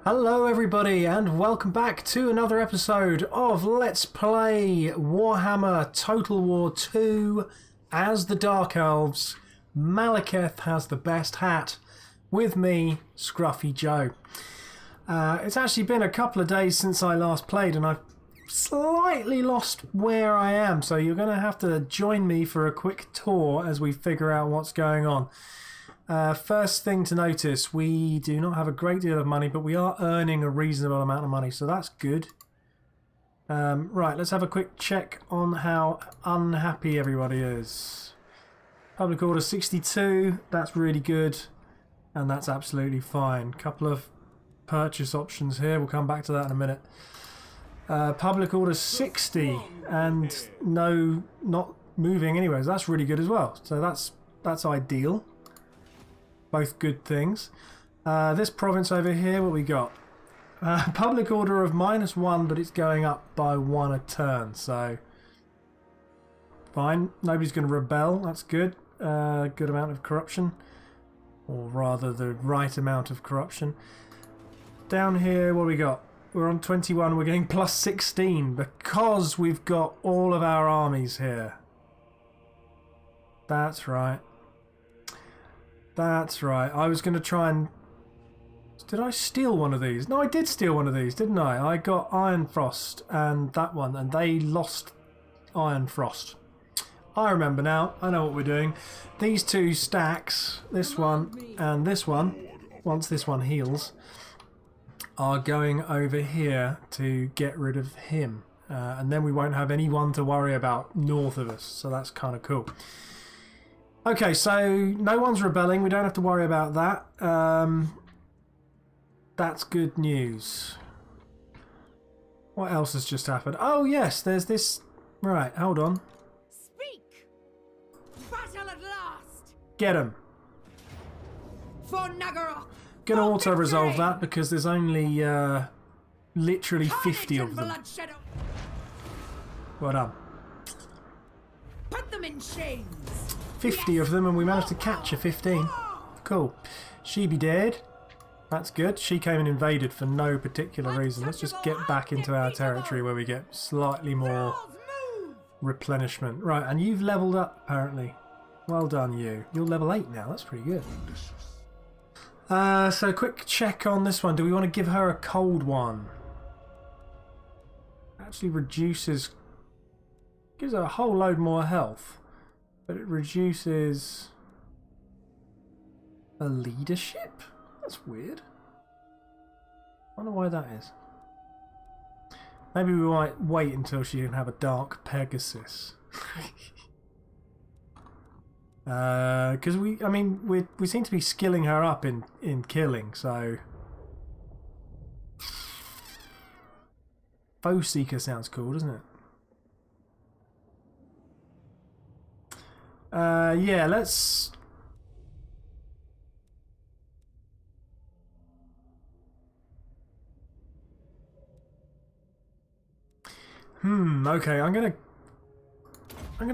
Hello everybody and welcome back to another episode of Let's Play Warhammer Total War 2 as the Dark Elves. Malekith has the best hat with me, Scruffy Joe. It's actually been a couple of days since I last played and I've slightly lost where I am, so you're going to have to join me for a quick tour as we figure out what's going on. First thing to notice, we do not have a great deal of money, but we are earning a reasonable amount of money, so that's good. Right, let's have a quick check on how unhappy everybody is. Public order 62, that's really good, and that's absolutely fine. Couple of purchase options here, we'll come back to that in a minute. Public order 60, and no, not moving anyways, that's really good as well, so that's ideal. Both good things. This province over here, what we got? Public order of -1, but it's going up by 1 a turn, so fine. Nobody's going to rebel, that's good. Good amount of corruption, or rather the right amount of corruption. Down here, what we got? We're on 21, we're getting +16 because we've got all of our armies here. That's right. That's right. I was going to try and... Did I steal one of these? No, I did steal one of these, didn't I? I got Iron Frost and that one, and they lost Iron Frost. I remember now. I know what we're doing. These two stacks, this one and this one, once this one heals, are going over here to get rid of him. And then we won't have anyone to worry about north of us, so that's kind of cool. Okay, so no one's rebelling, we don't have to worry about that. That's good news. What else has just happened? Oh yes, there's this... Right, hold on. Speak! Battle at last! Get him. For Naggaroth! Gonna auto-resolve that because there's only literally 50 of them. Well done. Put them in chains! 50 of them and we managed to capture 15. Cool. She be dead. That's good. She came and invaded for no particular reason. Let's just get back into our territory where we get slightly more replenishment. Right, and you've leveled up apparently. Well done you. You're level 8 now. That's pretty good. So quick check on this one. Do we want to give her a cold one? Actually reduces... Gives her a whole load more health. But it reduces a leadership? That's weird. I wonder why that is. Maybe we might wait until she can have a dark Pegasus. Because we seem to be skilling her up in killing, so Foe Seeker sounds cool, doesn't it? Yeah, let's... Okay, I'm gonna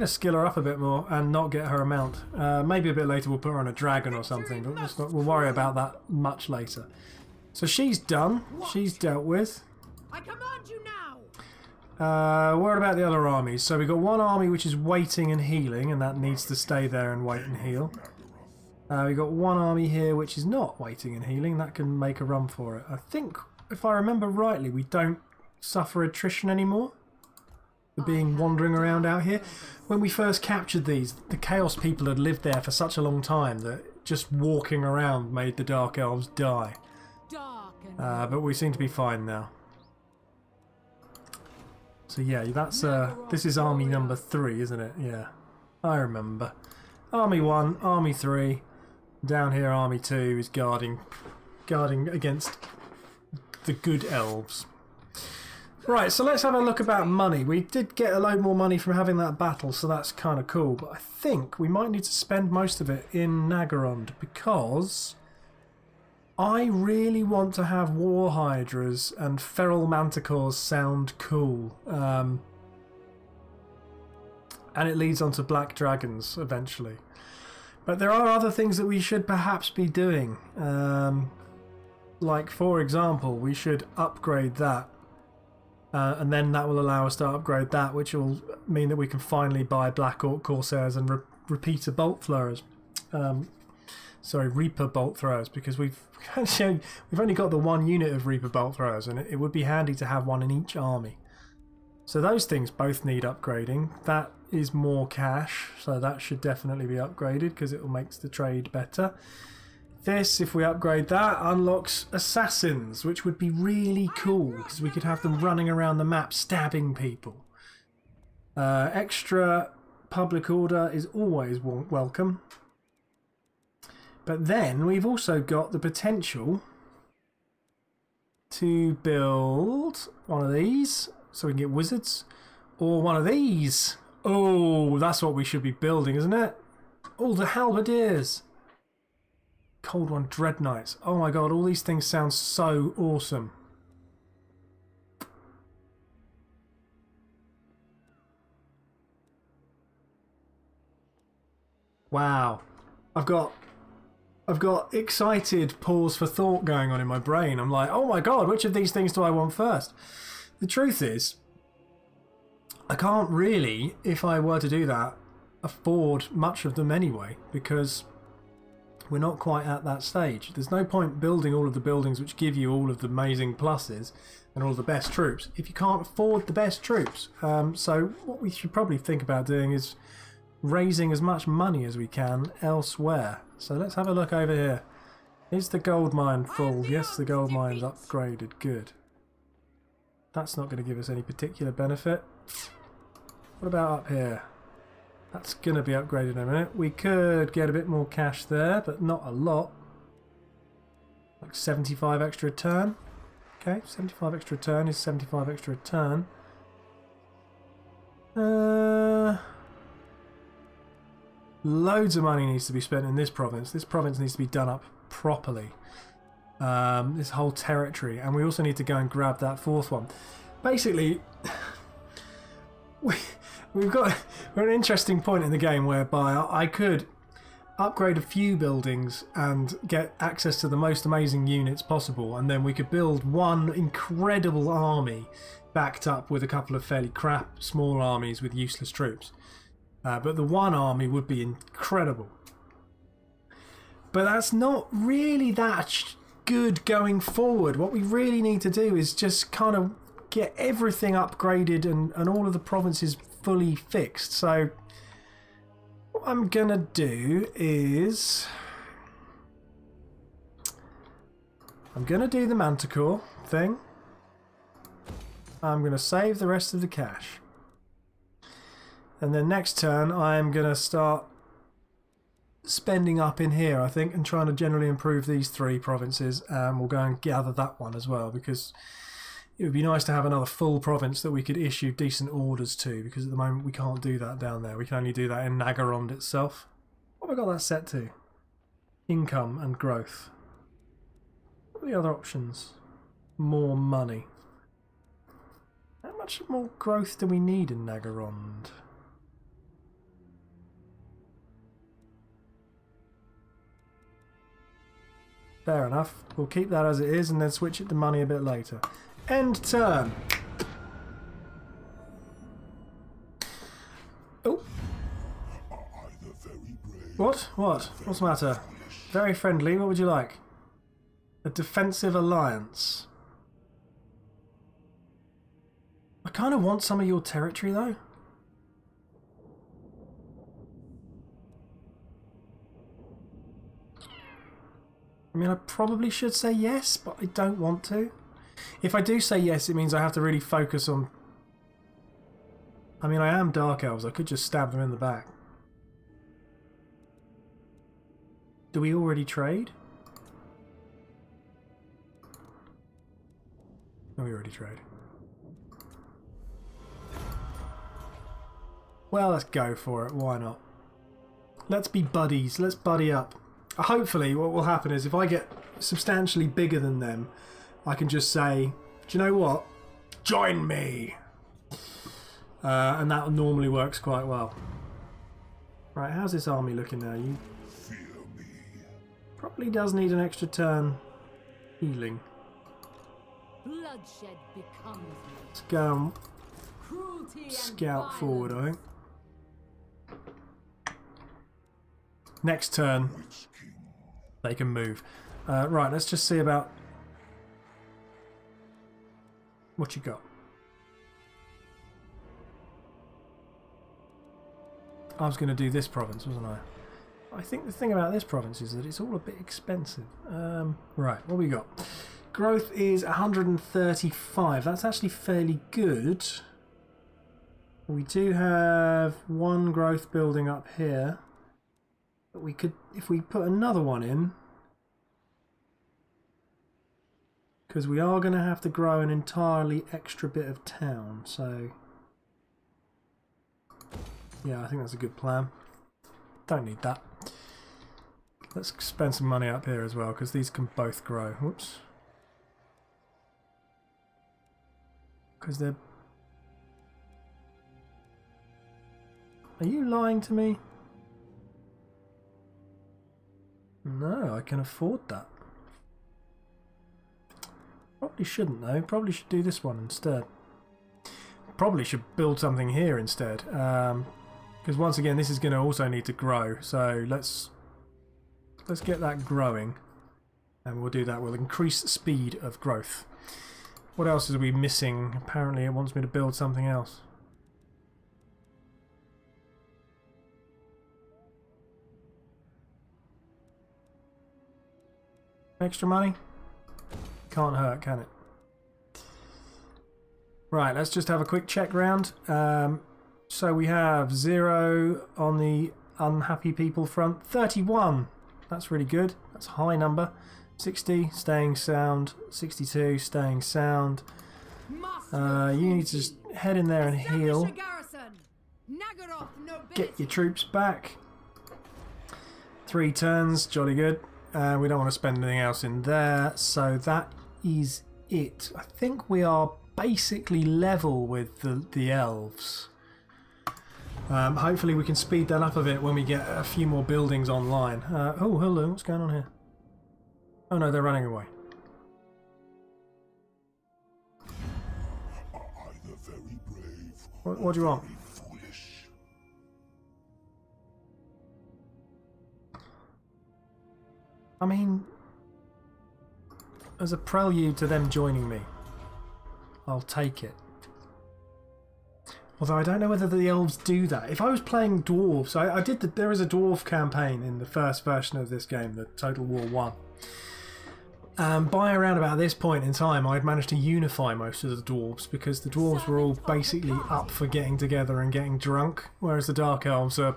skill her up a bit more and not get her a mount. Maybe a bit later we'll put her on a dragon or something, but we'll worry about that much later. So she's done. She's dealt with. I command you now! What about the other armies? So we've got one army which is waiting and healing, and that needs to stay there and wait and heal. We've got one army here which is not waiting and healing. That can make a run for it. I think, if I remember rightly, we don't suffer attrition anymore for being wandering around out here. When we first captured these, the Chaos people had lived there for such a long time that just walking around made the Dark Elves die. But we seem to be fine now. So yeah, that's this is army number 3, isn't it? Yeah, I remember. Army 1, army 3. Down here, army 2 is guarding against the good elves. Right, so let's have a look about money. We did get a load more money from having that battle, so that's kind of cool. But I think we might need to spend most of it in Naggaroth because I really want to have War Hydras and Feral Manticores sound cool. And it leads on to Black Dragons eventually. But there are other things that we should perhaps be doing. like for example, we should upgrade that. And then that will allow us to upgrade that, which will mean that we can finally buy Black Orc Corsairs and repeater bolt throwers. Sorry, Reaper bolt throwers, because we've only got the one unit of Reaper bolt throwers, and it would be handy to have one in each army. So those things both need upgrading. That is more cash, so that should definitely be upgraded because it will make the trade better. This, if we upgrade that, unlocks assassins, which would be really cool because we could have them running around the map stabbing people. Extra public order is always welcome. But then we've also got the potential to build one of these so we can get wizards, or one of these. Oh, that's what we should be building, isn't it? Oh, the halberdiers. Cold One Dread Knights. Oh my god, all these things sound so awesome. Wow. I've got excited pause for thought going on in my brain. I'm like, oh my god, which of these things do I want first? The truth is, I can't really, if I were to do that, afford much of them anyway, because we're not quite at that stage. There's no point building all of the buildings which give you all of the amazing pluses and all of the best troops if you can't afford the best troops. So what we should probably think about doing is raising as much money as we can elsewhere. So let's have a look over here. Is the gold mine full? Yes, the gold mine's upgraded. Good. That's not going to give us any particular benefit. What about up here? That's going to be upgraded in a minute. We could get a bit more cash there, but not a lot. Like 75 extra a turn. Okay, 75 extra a turn is 75 extra a turn. Loads of money needs to be spent in this province. This province needs to be done up properly. This whole territory. And we also need to go and grab that fourth one. Basically, we're at an interesting point in the game whereby I could upgrade a few buildings and get access to the most amazing units possible, and then we could build one incredible army backed up with a couple of fairly crap small armies with useless troops. But the one army would be incredible. But that's not really that good going forward. What we really need to do is just kind of get everything upgraded and all of the provinces fully fixed. So what I'm gonna do is I'm gonna do the Manticore thing. I'm gonna save the rest of the cash, and then next turn I'm gonna start spending up in here, I think, and trying to generally improve these three provinces, and we'll go and gather that one as well, because it would be nice to have another full province that we could issue decent orders to, because at the moment we can't do that down there. We can only do that in Nagarond itself. What have I got that set to? Income and growth. What are the other options? More money. How much more growth do we need in Nagarond? Fair enough. We'll keep that as it is and then switch it to money a bit later. End turn. Oh. What? What? What's the matter? Very friendly. What would you like? A defensive alliance. I kind of want some of your territory though. I mean, I probably should say yes, but I don't want to. If I do say yes, it means I have to really focus on... I mean, I am Dark Elves. I could just stab them in the back. Do we already trade? No, we already trade. Well, let's go for it. Why not? Let's be buddies. Let's buddy up. Hopefully what will happen is if I get substantially bigger than them, I can just say, do you know what? Join me! And that normally works quite well. Right, how's this army looking now? You probably does need an extra turn Healing. Bloodshed becomes me. Let's go and Cruelty and scout forward, I violence. think. Next turn, they can move. Right, let's just see about what you got. I was going to do this province, wasn't I? I think the thing about this province is that it's all a bit expensive. Right, what we got? Growth is 135. That's actually fairly good. We do have one growth building up here. But we could, if we put another one in, because we are going to have to grow an entirely extra bit of town, so yeah, I think that's a good plan. Don't need that. Let's spend some money up here as well, because these can both grow. Whoops. Because they're... Are you lying to me? No, I can afford that. Probably shouldn't though. Probably should do this one instead. Probably should build something here instead. Because once again, this is going to also need to grow. So let's get that growing, and we'll do that. We'll increase the speed of growth. What else is we missing? Apparently, it wants me to build something else. Extra money? Can't hurt, can it? Right, let's just have a quick check round. So we have 0 on the unhappy people front. 31. That's really good. That's a high number. 60, staying sound. 62, staying sound. You need to just head in there and heal. Get your troops back. 3 turns, jolly good. We don't want to spend anything else in there, so that is it. I think we are basically level with the elves. Hopefully we can speed that up a bit when we get a few more buildings online. Oh, hello, what's going on here? Oh no, they're running away. What do you want? I mean, as a prelude to them joining me, I'll take it. Although I don't know whether the elves do that. If I was playing dwarves, I did. There is a dwarf campaign in the first version of this game, the Total War 1. By around about this point in time, I'd managed to unify most of the dwarves, because the dwarves were all basically up for getting together and getting drunk, whereas the dark elves are,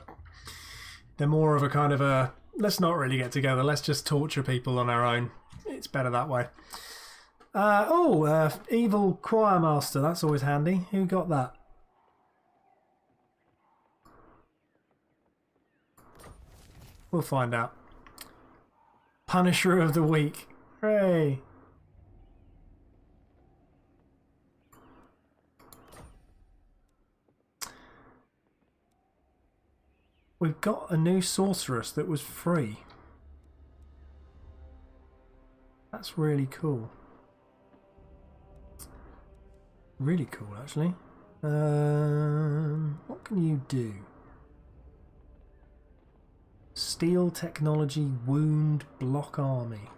they're more of a kind of a, let's not really get together, let's just torture people on our own. It's better that way. Evil choir master, that's always handy. Who got that? We'll find out. Punisher of the week. Hooray! We've got a new sorceress that was free. That's really cool. Really cool, actually. What can you do? Steel technology, wound, block army.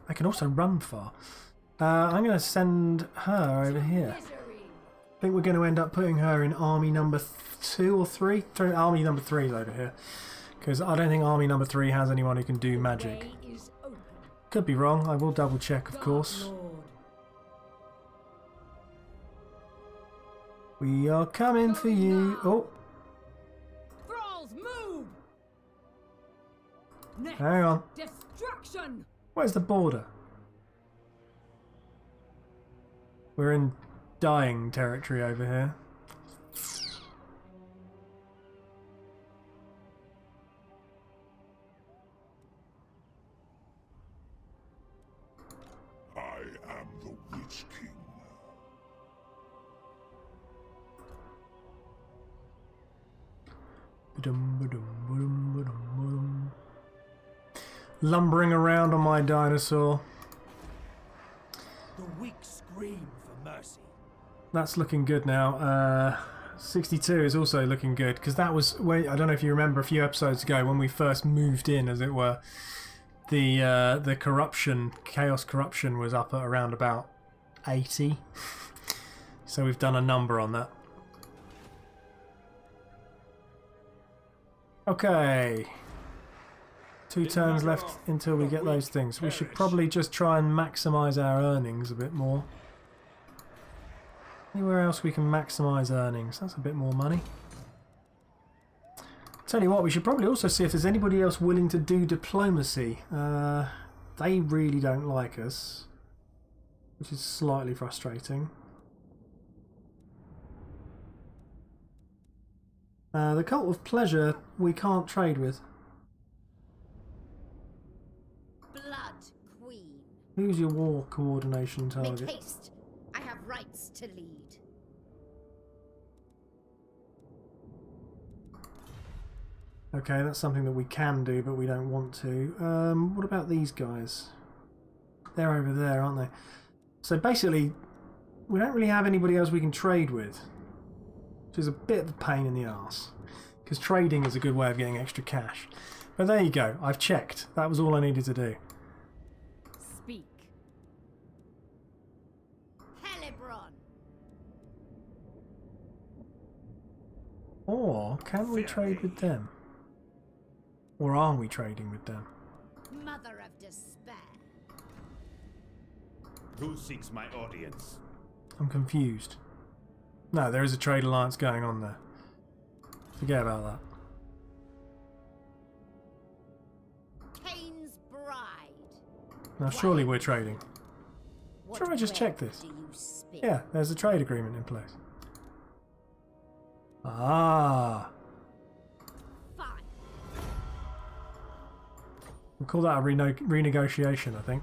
I can also run far. I'm going to send her over here. I think we're going to end up putting her in army number 2 or 3. Army number 3 is over here. Because I don't think army number 3 has anyone who can do magic. Could be wrong. I will double check, of course. We are coming for you. Oh. Thralls, move! Next, Hang on. destruction! Where's the border? We're in dying territory over here. I am the Witch King. Lumbering around on my dinosaur. The weak scream for mercy. That's looking good now. 62 is also looking good because that was where, I don't know if you remember a few episodes ago when we first moved in, as it were. The corruption, chaos corruption, was up at around about 80. So we've done a number on that. Okay. 2 turns left until we get those things. We should probably just try and maximise our earnings a bit more. Anywhere else we can maximise earnings? That's a bit more money. Tell you what, we should probably also see if there's anybody else willing to do diplomacy. They really don't like us, which is slightly frustrating. The Cult of Pleasure we can't trade with. Blood Queen. Who's your war coordination Make target? haste. I have rights to lead. Okay, that's something that we can do, but we don't want to. What about these guys? They're over there, aren't they? So basically, we don't really have anybody else we can trade with, which is a bit of a pain in the arse, because trading is a good way of getting extra cash. But there you go, I've checked. That was all I needed to do. Speak. Helebron. Or can we trade with them? Or are we trading with them? Mother of despair. Who seeks my audience? I'm confused. No, there is a trade alliance going on there. Forget about that. Cain's bride. Now surely we're trading. What Sure, I just word checked this. do you speak? Yeah, there's a trade agreement in place. Ah, Fine. we'll call that a renegotiation, I think.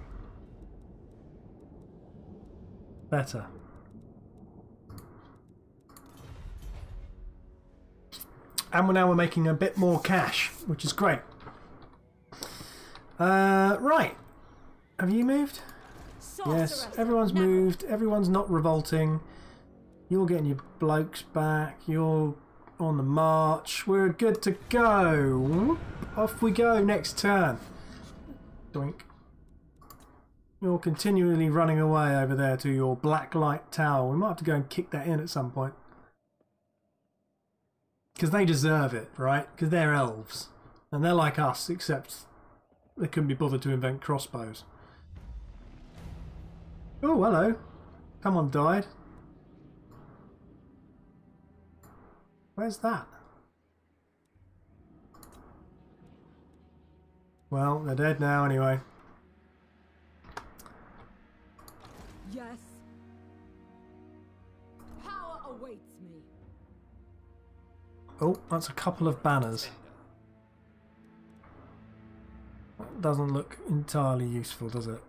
Better. And we're making a bit more cash, which is great. Right. Have you moved? Yes, everyone's moved. Everyone's not revolting. You're getting your blokes back. You're on the march. We're good to go. Whoop. Off we go next turn. Doink. You're continually running away over there to your black light tower. We might have to go and kick that in at some point. Because they deserve it, right? Because they're elves. And they're like us, except they couldn't be bothered to invent crossbows. Oh, hello. Someone died. Where's that? Well, they're dead now anyway. Yes. Power awaits me. Oh, that's a couple of banners. That doesn't look entirely useful, does it?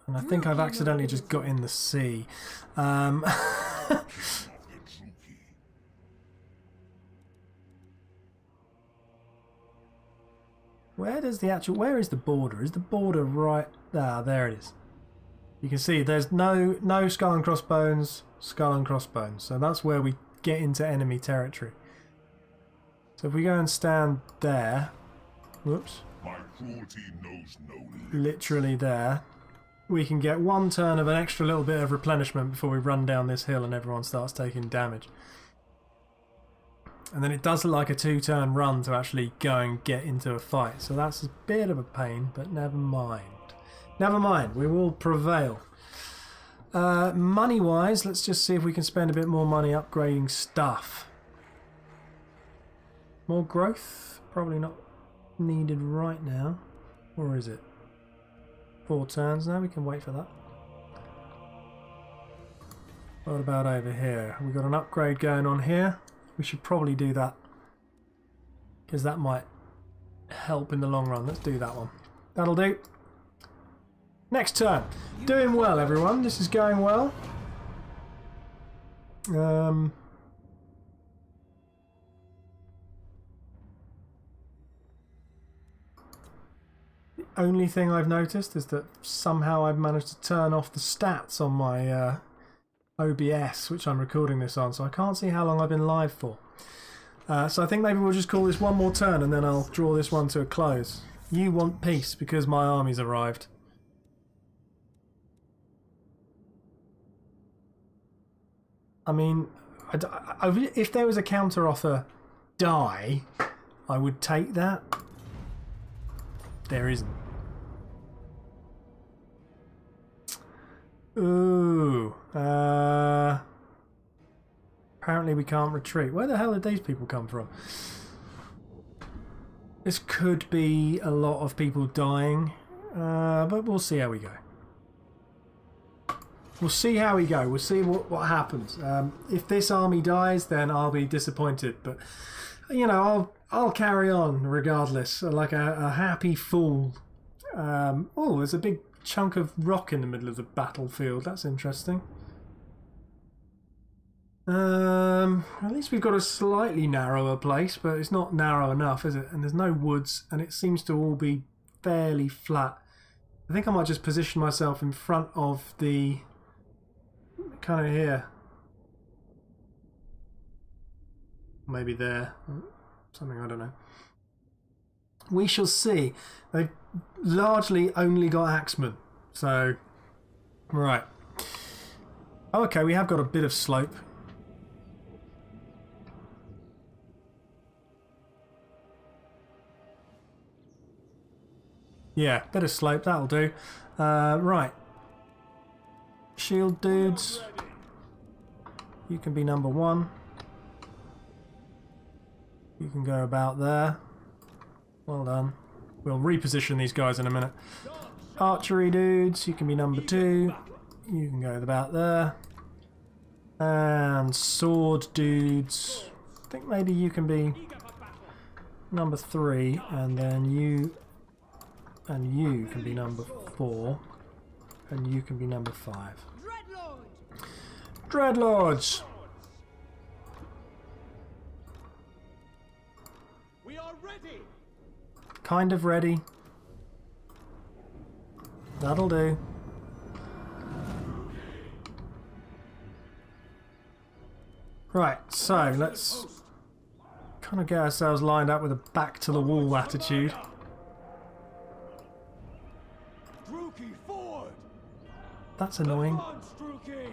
And I think I've accidentally just got in the sea. Where does the actual... Where is the border? Is the border right... Ah, there it is. You can see there's no skull and crossbones, skull and crossbones. So that's where we get into enemy territory. So if we go and stand there... Whoops. My cruelty knows no limits. Literally there. We can get one turn of an extra little bit of replenishment before we run down this hill and everyone starts taking damage. And then it does look like a 2-turn run to actually go and get into a fight. So that's a bit of a pain, but never mind. Never mind, we will prevail. Money-wise, let's just see if we can spend a bit more money upgrading stuff. More growth? Probably not needed right now. Or is it? 4 turns now, we can wait for that. What about over here? We've got an upgrade going on here. We should probably do that, because that might help in the long run. Let's do that one. That'll do. Next turn. Doing well, everyone. This is going well. only thing I've noticed is that somehow I've managed to turn off the stats on my OBS, which I'm recording this on, so I can't see how long I've been live for. So I think maybe we'll just call this one more turn and then I'll draw this one to a close. You want peace because my army's arrived. I mean, if there was a counter offer, die, I would take that. There isn't. Ooh. Apparently we can't retreat. Where the hell did these people come from? This could be a lot of people dying, but we'll see how we go. We'll see how we go. We'll see what happens. If this army dies, then I'll be disappointed. But you know, I'll carry on regardless, like a happy fool. Oh, there's a big chunk of rock in the middle of the battlefield. That's interesting. At least we've got a slightly narrower place, but it's not narrow enough, is it? And there's no woods, and it seems to all be fairly flat. I think I might just position myself in front of the kind of here. Maybe there. Something, I don't know. We shall see. They've largely only got axemen, so right. Oh, okay, we have got a bit of slope. Yeah, bit of slope, that'll do. Right. Shield dudes. You can be number 1. You can go about there. Well done. We'll reposition these guys in a minute. Archery dudes, you can be number 2. You can go about there. And sword dudes. I think maybe you can be number 3, and then you can be number 4, and you can be number 5. Dreadlords! We are ready. Kind of ready. That'll do. Right, so let's kind of get ourselves lined up with a back to the wall attitude. Forward. That's annoying. Advance, Druki.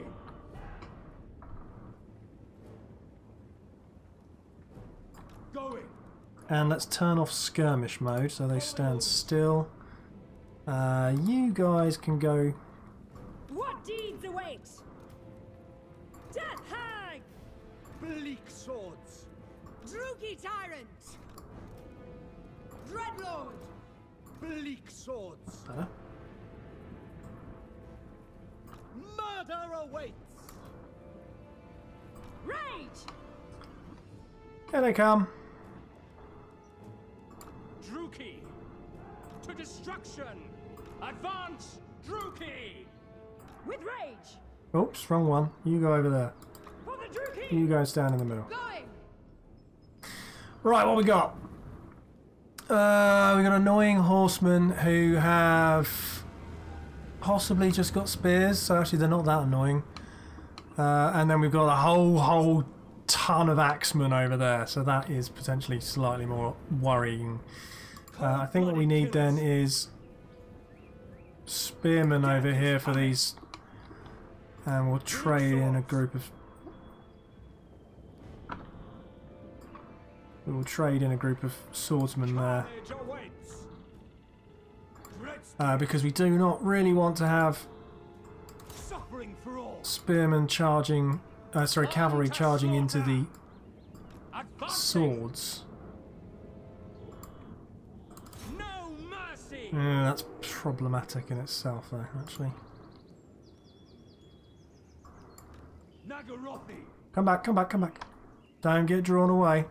Going. And let's turn off skirmish mode so they stand still. You guys can go. What deeds await? Death hag! Bleak swords. Druki tyrant! Dreadlord! Bleak swords. Better. Murder awaits. Rage! Here they come. Druki. To destruction. Advance, Druki. With rage! Oops, wrong one. You go over there. For the Druki! You guys stand in the middle. Going! Right, what we got? We got annoying horsemen who have possibly just got spears, so actually they're not that annoying. And then we've got a whole ton of axemen over there, so that is potentially slightly more worrying. I think what we need then is spearmen over here for these, and we'll trade in a group of. We will trade in a group of swordsmen there. Because we do not really want to have spearmen charging, cavalry charging into the swords. Yeah, that's problematic in itself though, actually. Come back, come back, come back. Don't get drawn away.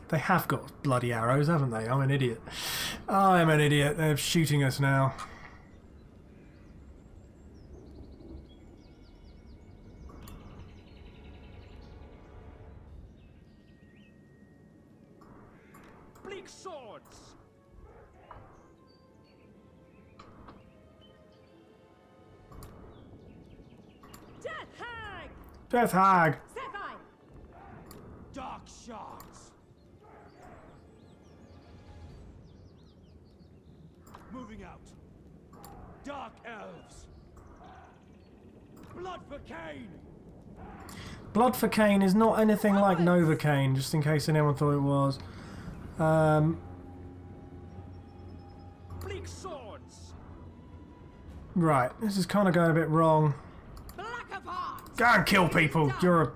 They have got bloody arrows, haven't they? I'm an idiot. I'm an idiot. They're shooting us now. Bleak swords. Death Hag! Sapphire! Dark shards. Moving out. Dark elves. Blood for Cain. Blood for Cain is not anything like Novocaine, just in case anyone thought it was. Bleak swords. Right, this is kind of going a bit wrong. Black of hearts! Go and kill people! You're a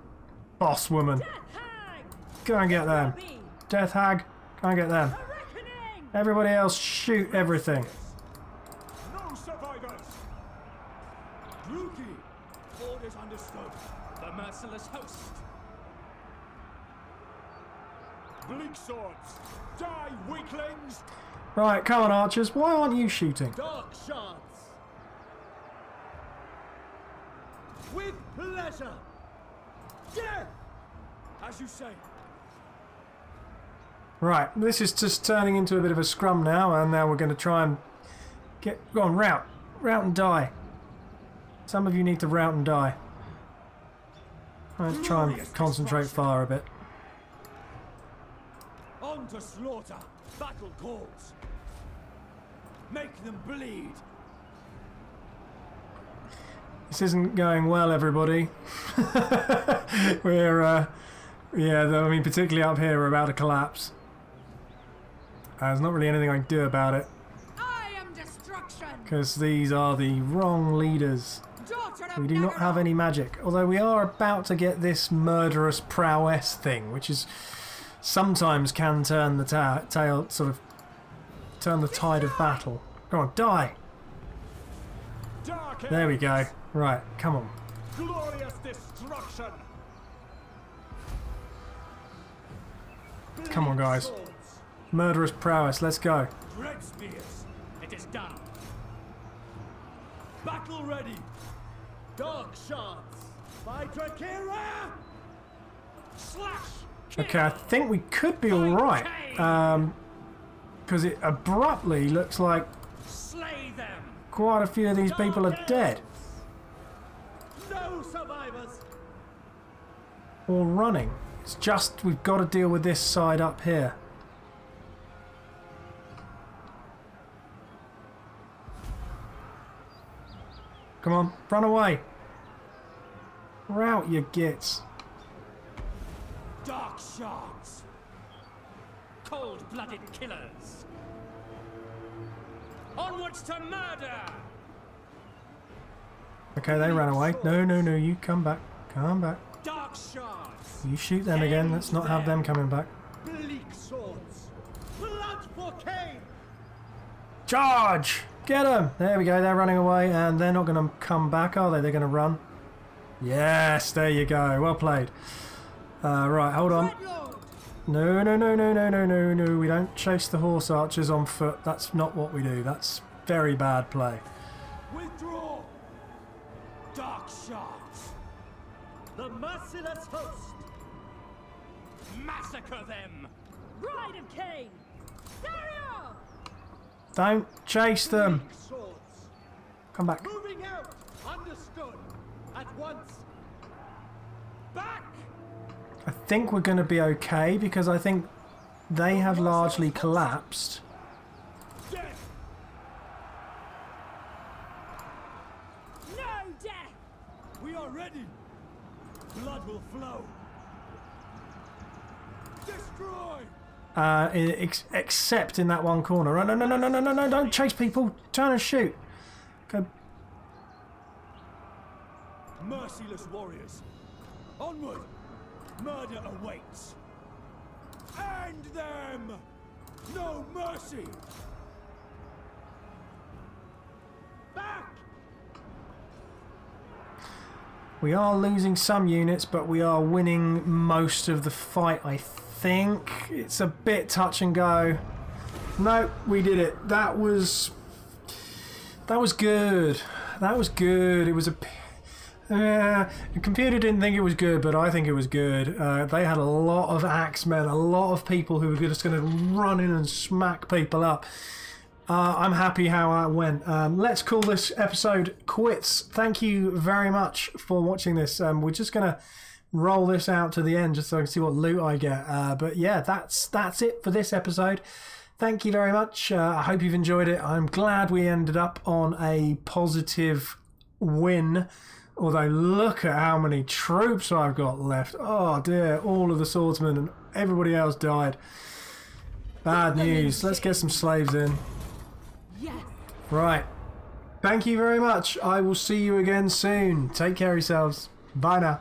boss woman. Death Hag! Go and get them. Be Death Hag, go and get them. a reckoning! Everybody else, shoot everything. No survivors. Druki. Orders understood. The merciless host. Bleak swords. Die, weaklings. Right, come on, archers. Why aren't you shooting? Dark shards. With pleasure. Death. As you say. Right, this is just turning into a bit of a scrum now, and now we're going to try and go on, rout and die. Some of you need to rout and die. Let's try and concentrate fire a bit. On to slaughter. Battle calls. Make them bleed. This isn't going well, everybody. We're, yeah, I mean, particularly up here, we're about to collapse. There's not really anything I can do about it, I am destruction! because these are the wrong leaders. Daughter of We do not have any magic, although we are about to get this murderous prowess thing, which is sometimes can turn the tail, sort of turn the tide of battle. Go on, die! Dark There we go. Right, come on. Glorious destruction. Come on, guys. Swords. Murderous prowess, let's go. Red spears. It is done. Battle ready. Dark shards. By Drakira. Slash. Kill. Okay, I think we could be alright. Because it abruptly looks like Slay them. quite a few of these people are dead. No survivors. Or running. It's just we've got to deal with this side up here. Come on, run away. Rout, you gits. Dark shards. Cold-blooded killers. Onwards to murder. Okay, they ran away. No, no, no, you come back. Come back. Dark shards. You shoot them again. Let's not have them coming back. Bleak swords. Blood for Cain. Charge! Get them! There we go, they're running away, and they're not going to come back, are they? They're going to run. Yes, there you go. Well played. Right, hold on. Red Lord! No, no, no, no, no, no, no, no. We don't chase the horse archers on foot. That's not what we do. That's very bad play. Withdraw. Dark shards. The merciless host. Massacre them. Bride of Cain! Dario! Don't chase them. Bleak swords. Come back. Moving out. Understood. At once. Back. I think we're going to be okay because I think they have largely collapsed. Death. No death! We are ready. Blood will flow. Destroy. Except in that one corner. No, no, no, no, no, no, no, no, don't chase people. Turn and shoot. Go. Merciless warriors. Onward. Murder awaits. End them. No mercy. Back. We are losing some units, but we are winning most of the fight, I think. It's a bit touch and go. No, we did it. That was good. That was good. It was a... the computer didn't think it was good, but I think it was good. They had a lot of axemen, a lot of people who were just going to run in and smack people up. I'm happy how that went. Let's call this episode quits. Thank you very much for watching this. We're just going to roll this out to the end just so I can see what loot I get. But yeah, that's it for this episode. Thank you very much. I hope you've enjoyed it. I'm glad we ended up on a positive win. Although look at how many troops I've got left. Oh dear, all of the swordsmen and everybody else died. Bad news. Let's get some slaves in. Yes. Right. Thank you very much. I will see you again soon. Take care of yourselves. Bye now.